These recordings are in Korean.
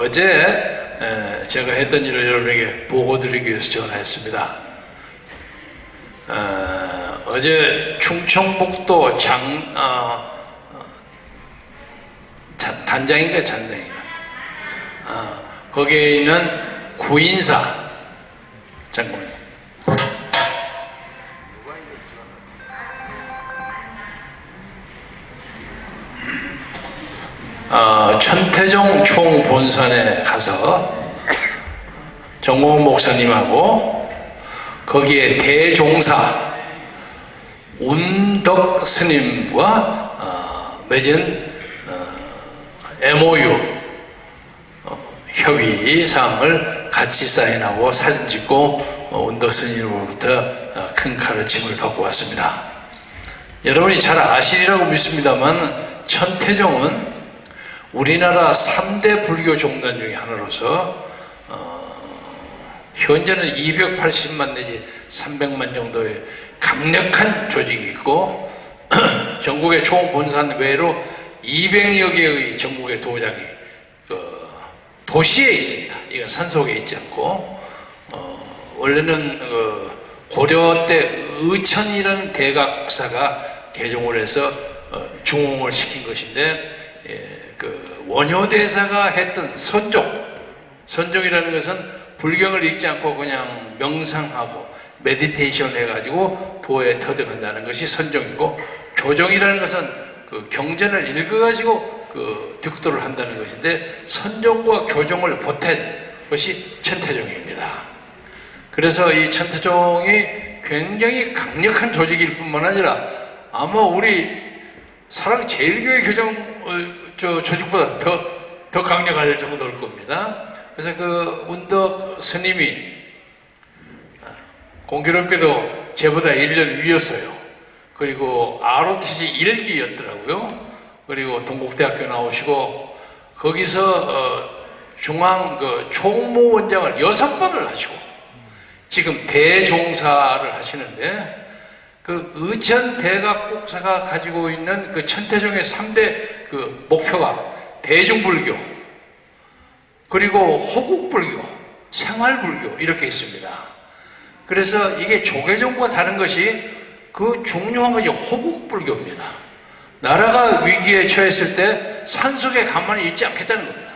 어제 제가 했던 일을 여러분에게 보고드리기 위해서 전화했습니다. 어제 충청북도 단장인가 잔장인가 거기에 있는 구인사 장군 천태종 총본산에 가서 정몽원 목사님하고 거기에 대종사 운덕 스님과 맺은 MOU 협의 사항을 같이 사인하고 사진 찍고 운덕 스님으로부터 큰 가르침을 받고 왔습니다. 여러분이 잘 아시리라고 믿습니다만 천태종은 우리나라 3대 불교 종단 중에 하나로서 현재는 280만 내지 300만 정도의 강력한 조직이 있고 전국의 총본산 외로 200여 개의 전국의 도장이 도시에 있습니다. 이건 산속에 있지 않고 원래는 고려 때 의천이라는 대각국사가 개종을 해서 중흥을 시킨 것인데 원효대사가 했던 선종이라는 것은 불경을 읽지 않고 그냥 명상하고 메디테이션 해가지고 도에 터득한다는 것이 선종이고, 교종이라는 것은 경전을 읽어가지고 득도를 한다는 것인데, 선종과 교종을 보탠 것이 천태종입니다. 그래서 이 천태종이 굉장히 강력한 조직일 뿐만 아니라 아마 우리 사랑제일교회 조직보다 더 강력할 정도일 겁니다. 그래서 운덕 스님이 공교롭게도 저보다 1년 위였어요. 그리고 ROTC 1기였더라고요. 그리고 동국대학교 나오시고 거기서 중앙 총무원장을 6번을 하시고 지금 대종사를 하시는데, 의천 대각국사가 가지고 있는 천태종의 3대 목표가 대중불교, 그리고 호국불교, 생활불교 이렇게 있습니다. 그래서 이게 조계종과 다른 것이 중요한 것이 호국불교입니다. 나라가 위기에 처했을 때 산속에 가만히 있지 않겠다는 겁니다.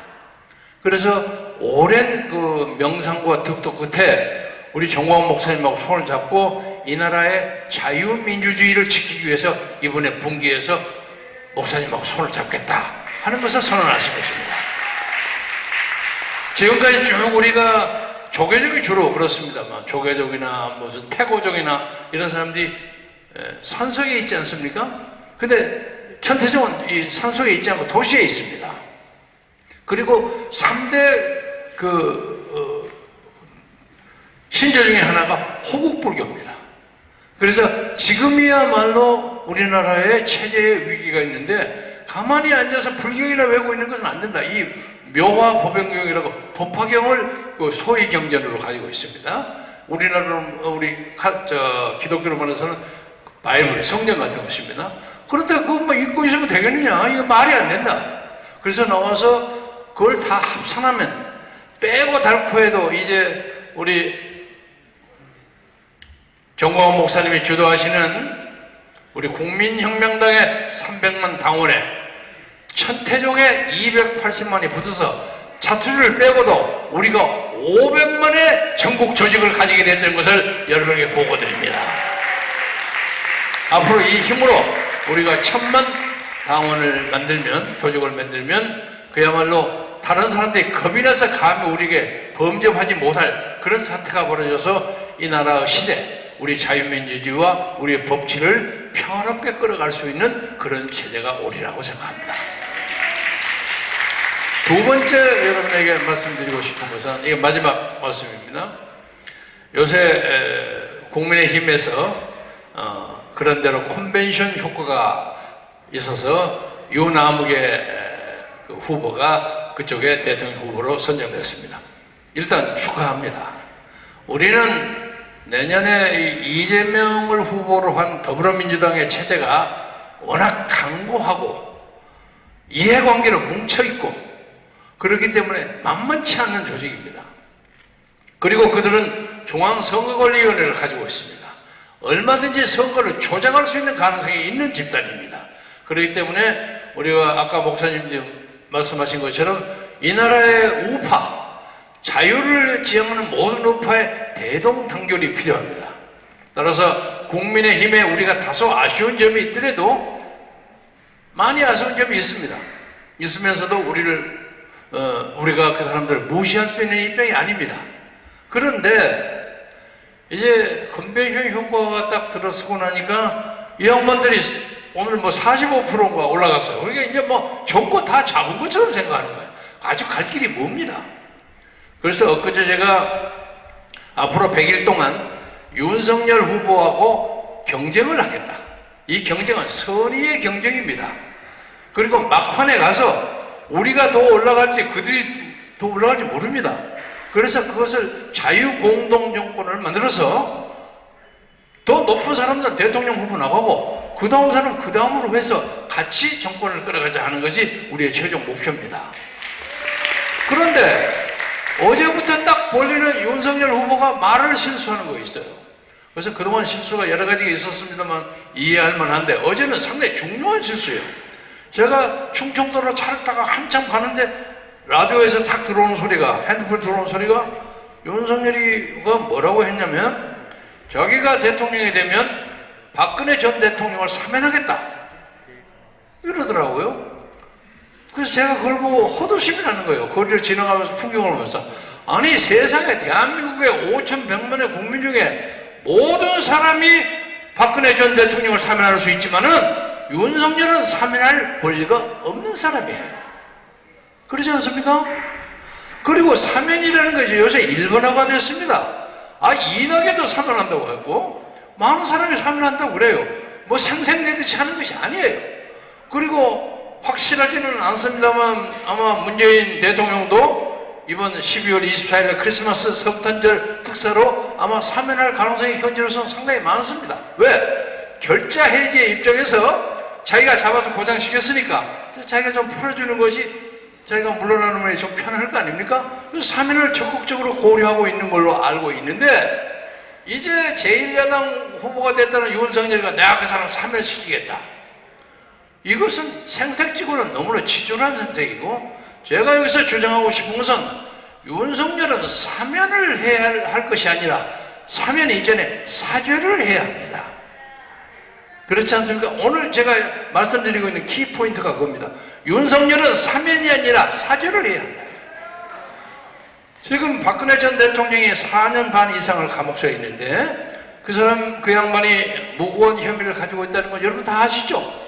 그래서 오랜 명상과 득도 끝에 우리 정광훈 목사님하고 손을 잡고 이 나라의 자유민주주의를 지키기 위해서 이번에 분기해서 목사님하고 손을 잡겠다 하는 것을 선언하신 것입니다. 지금까지 쭉 우리가 조계종이 주로 그렇습니다만, 조계종이나 무슨 태고종이나 이런 사람들이 산속에 있지 않습니까? 근데 천태종은 이 산속에 있지 않고 도시에 있습니다. 그리고 3대 신조 중에 하나가 호국불교입니다. 그래서 지금이야말로 우리나라에 체제의 위기가 있는데 가만히 앉아서 불경이나 외우고 있는 것은 안 된다. 이 묘화 법연경이라고 법화경을 소위 경전으로 가지고 있습니다. 우리나라는 기독교로 말해서는 바이블, 성경 같은 것입니다. 그런데 그거 읽고 있으면 되겠느냐? 이거 말이 안 된다. 그래서 나와서 그걸 다 합산하면 빼고 닳고 해도 이제 우리 정광훈 목사님이 주도하시는 우리 국민혁명당의 300만 당원에 천태종의 280만이 붙어서 자투리를 빼고도 우리가 500만의 전국 조직을 가지게 됐다는 것을 여러분에게 보고드립니다. 앞으로 이 힘으로 우리가 1000만 당원을 만들면, 조직을 만들면 그야말로 다른 사람들이 겁이 나서 감히 우리에게 범접하지 못할 그런 사태가 벌어져서 이 나라의 시대, 우리 자유민주주의와 우리의 법치를 평화롭게 끌어갈 수 있는 그런 체제가 오리라고 생각합니다. 두 번째 여러분에게 말씀드리고 싶은 것은, 이게 마지막 말씀입니다. 요새 국민의힘에서 그런대로 컨벤션 효과가 있어서 유남욱의 후보가 그쪽에 대통령 후보로 선정됐습니다. 일단 축하합니다. 우리는 내년에 이재명을 후보로 한 더불어민주당의 체제가 워낙 강고하고 이해관계로 뭉쳐있고, 그렇기 때문에 만만치 않는 조직입니다. 그리고 그들은 중앙선거관리위원회를 가지고 있습니다. 얼마든지 선거를 조작할 수 있는 가능성이 있는 집단입니다. 그렇기 때문에 우리가 아까 목사님 말씀하신 것처럼 이 나라의 우파, 자유를 지향하는 모든 우파의 대동단결이 필요합니다. 따라서 국민의힘에 우리가 다소 아쉬운 점이 있더라도 많이 아쉬운 점이 있습니다. 있으면서도 우리가 그 사람들을 무시할 수 있는 입장이 아닙니다. 그런데 이제 컨벤션 효과가 딱 들어서고 나니까 이 양반들이 오늘 뭐 45%인가 올라갔어요. 그러니까 이제 뭐 정권 다 잡은 것처럼 생각하는 거예요. 아직 갈 길이 멉니다. 그래서 엊그제 제가 앞으로 100일 동안 윤석열 후보하고 경쟁을 하겠다. 이 경쟁은 선의의 경쟁입니다. 그리고 막판에 가서 우리가 더 올라갈지 그들이 더 올라갈지 모릅니다. 그래서 그것을 자유공동정권을 만들어서 더 높은 사람들 대통령 후보 나가고 그 다음 사람 그 다음으로 해서 같이 정권을 끌어가자 하는 것이 우리의 최종 목표입니다. 그런데 어제부터 딱 벌리는 윤석열 후보가 말을 실수하는 거 있어요. 그래서 그동안 실수가 여러 가지가 있었습니다만 이해할 만한데 어제는 상당히 중요한 실수예요. 제가 충청도로 차를 타고 한참 가는데 라디오에서 탁 들어오는 소리가, 핸드폰 들어오는 소리가 윤석열이가 뭐라고 했냐면 자기가 대통령이 되면 박근혜 전 대통령을 사면하겠다 이러더라고요. 그래서 제가 그걸 보고 허도심이 나는 거예요. 거리를 지나가면서 풍경을 보면서 아니 세상에 대한민국의 5,100만의 국민 중에 모든 사람이 박근혜 전 대통령을 사면할 수 있지만은 윤석열은 사면할 권리가 없는 사람이에요. 그러지 않습니까? 그리고 사면이라는 것이 요새 일본어가 됐습니다. 이낙연도 사면한다고 했고 많은 사람이 사면한다고 그래요. 뭐 생색내듯이 하는 것이 아니에요. 그리고 확실하지는 않습니다만 아마 문재인 대통령도 이번 12월 24일 크리스마스 석탄절 특사로 아마 사면할 가능성이 현재로서는 상당히 많습니다. 왜? 결자 해지의 입장에서 자기가 잡아서 고생시켰으니까 자기가 좀 풀어주는 것이 자기가 물러나는 것이 좀 편할 거 아닙니까? 그래서 사면을 적극적으로 고려하고 있는 걸로 알고 있는데 이제 제1야당 후보가 됐다는 윤석열이가 내가 그 사람 사면시키겠다. 이것은 생색지고는 너무나 치졸한 생색이고 제가 여기서 주장하고 싶은 것은 윤석열은 사면을 해야 할 것이 아니라 사면 이전에 사죄를 해야 합니다. 그렇지 않습니까? 오늘 제가 말씀드리고 있는 키포인트가 그겁니다. 윤석열은 사면이 아니라 사죄를 해야 한다. 지금 박근혜 전 대통령이 4년 반 이상을 감옥소에 있는데 그 양반이 무고한 혐의를 가지고 있다는 건 여러분 다 아시죠?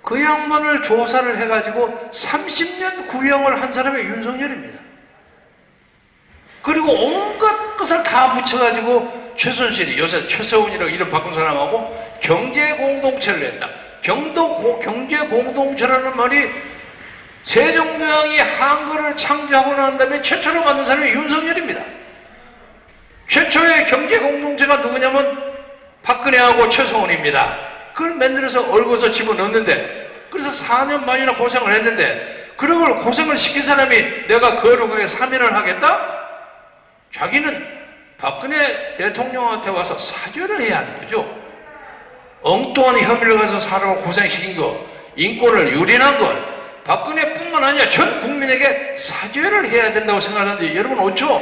그 양반을 조사를 해가지고 30년 구형을 한 사람이 윤석열입니다. 그리고 온갖 것을 다 붙여가지고 최순실이 요새 최세훈이라고 이름 바꾼 사람하고 경제공동체를 냈다. 경제공동체라는 말이 세종대왕이 한글을 창조하고 난 다음에 최초로 만든 사람이 윤석열입니다. 최초의 경제공동체가 누구냐면 박근혜하고 최성훈입니다. 그걸 만들어서 얽어서 집어넣는데 그래서 4년 반이나 고생을 했는데 그걸 고생을 시킨 사람이 내가 거룩하게 사면을 하겠다? 자기는 박근혜 대통령한테 와서 사죄를 해야 하는 거죠. 엉뚱한 혐의를 가서 사람을 고생시킨 거, 인권을 유린한 걸 박근혜뿐만 아니라 전 국민에게 사죄를 해야 된다고 생각하는데 여러분 어쩌?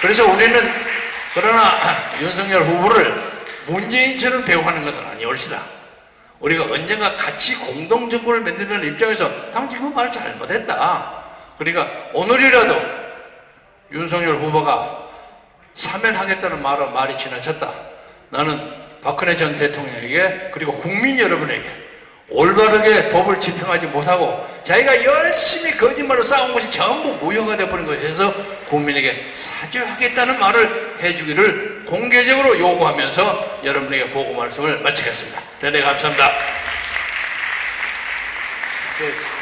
그래서 우리는 그러나 윤석열 후보를 문재인처럼 대우하는 것은 아니올시다. 우리가 언젠가 같이 공동정권을 만드는 입장에서 당신 그 말 잘못했다. 그러니까 오늘이라도 윤석열 후보가 사면하겠다는 말이 지나쳤다. 나는 박근혜 전 대통령에게 그리고 국민 여러분에게 올바르게 법을 집행하지 못하고 자기가 열심히 거짓말로 쌓은 것이 전부 무효가 되어버린 것에서 국민에게 사죄하겠다는 말을 해주기를 공개적으로 요구하면서 여러분에게 보고 말씀을 마치겠습니다. 대단히 감사합니다. 네.